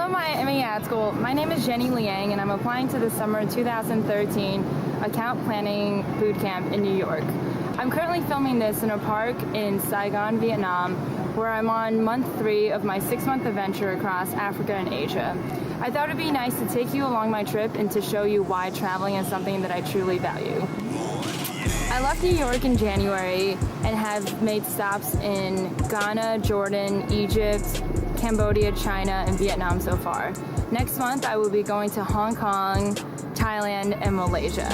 Hello, Miami Ad School. My name is Jenny Liang, and I'm applying to the summer 2013 Account Planning Bootcamp in New York. I'm currently filming this in a park in Saigon, Vietnam, where I'm on month 3 of my 6-month adventure across Africa and Asia. I thought it'd be nice to take you along my trip and to show you why traveling is something that I truly value. I left New York in January and have made stops in Ghana, Jordan, Egypt, Cambodia, China, and Vietnam so far. Next month, I will be going to Hong Kong, Thailand, and Malaysia.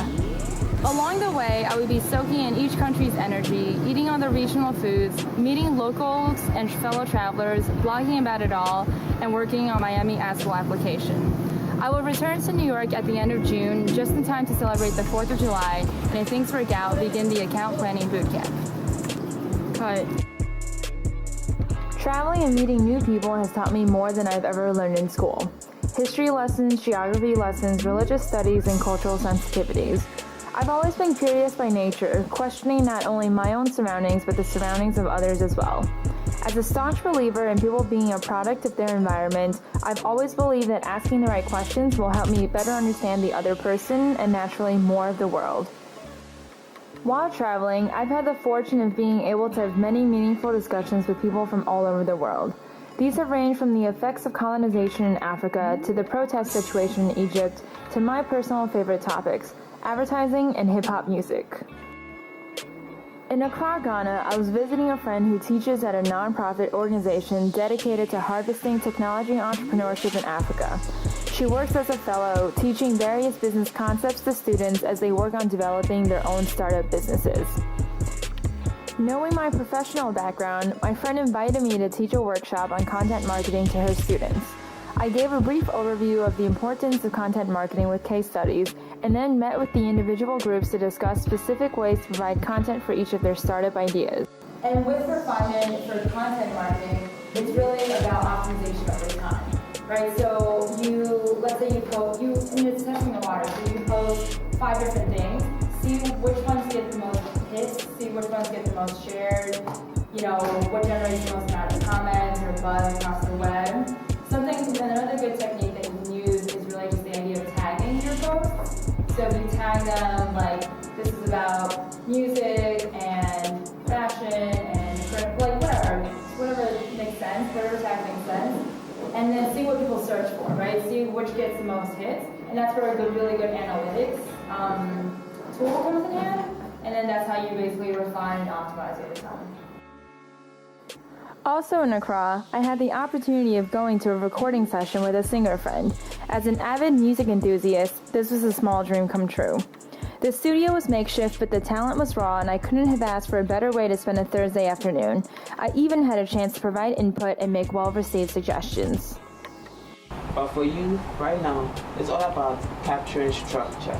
Along the way, I will be soaking in each country's energy, eating on the regional foods, meeting locals and fellow travelers, blogging about it all, and working on Miami Ad School application. I will return to New York at the end of June, just in time to celebrate the 4th of July, and if things work out, begin the Account Planning Bootcamp. Cut. Traveling and meeting new people has taught me more than I've ever learned in school. History lessons, geography lessons, religious studies, and cultural sensitivities. I've always been curious by nature, questioning not only my own surroundings, but the surroundings of others as well. As a staunch believer in people being a product of their environment, I've always believed that asking the right questions will help me better understand the other person and naturally more of the world. While traveling, I've had the fortune of being able to have many meaningful discussions with people from all over the world. These have ranged from the effects of colonization in Africa to the protest situation in Egypt to my personal favorite topics, advertising and hip-hop music. In Accra, Ghana, I was visiting a friend who teaches at a non-profit organization dedicated to harvesting technology entrepreneurship in Africa. She works as a fellow, teaching various business concepts to students as they work on developing their own startup businesses. Knowing my professional background, my friend invited me to teach a workshop on content marketing to her students. I gave a brief overview of the importance of content marketing with case studies, and then met with the individual groups to discuss specific ways to provide content for each of their startup ideas. And with refinement for content marketing, it's really about optimization over time, right? So let's say you post, and it's testing the water, so you post 5 different things, see which ones get the most hits, see which ones get the most shared, what generates the most amount of comments or buzz across the web. Another good technique that you can use is really just the idea of tagging your posts. So if you tag them, like, this is about music and fashion and whatever makes sense, whatever tag makes sense, and then see what people search for, right? See which gets the most hits, and that's where a really good analytics tool comes in hand, and then that's how you basically refine and optimize over time. Also in Accra, I had the opportunity of going to a recording session with a singer friend. As an avid music enthusiast, this was a small dream come true. The studio was makeshift, but the talent was raw, and I couldn't have asked for a better way to spend a Thursday afternoon. I even had a chance to provide input and make well-received suggestions. But for you, right now, it's all about capturing structure.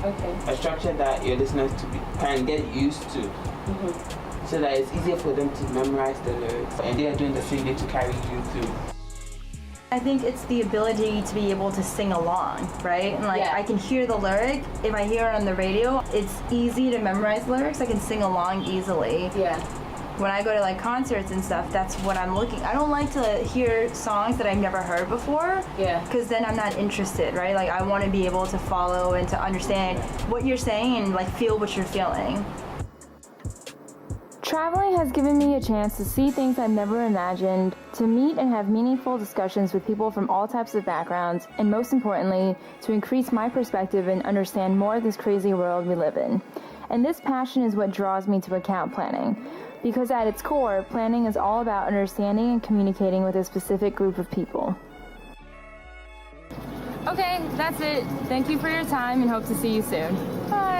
Okay. A structure that your listeners can get used to. Mm-hmm. So that it's easier for them to memorize the lyrics, and they are doing the singing to carry you through. I think it's the ability to be able to sing along, right? And I can hear the lyric. If I hear it on the radio, it's easy to memorize lyrics. I can sing along easily. Yeah. When I go to concerts and stuff, that's what I'm looking. I don't like to hear songs that I've never heard before. Yeah. Because then I'm not interested, right? I want to be able to follow and to understand what you're saying and feel what you're feeling. Traveling has given me a chance to see things I've never imagined, to meet and have meaningful discussions with people from all types of backgrounds, and most importantly, to increase my perspective and understand more of this crazy world we live in. And this passion is what draws me to account planning, because at its core, planning is all about understanding and communicating with a specific group of people. Okay, that's it. Thank you for your time and hope to see you soon. Bye.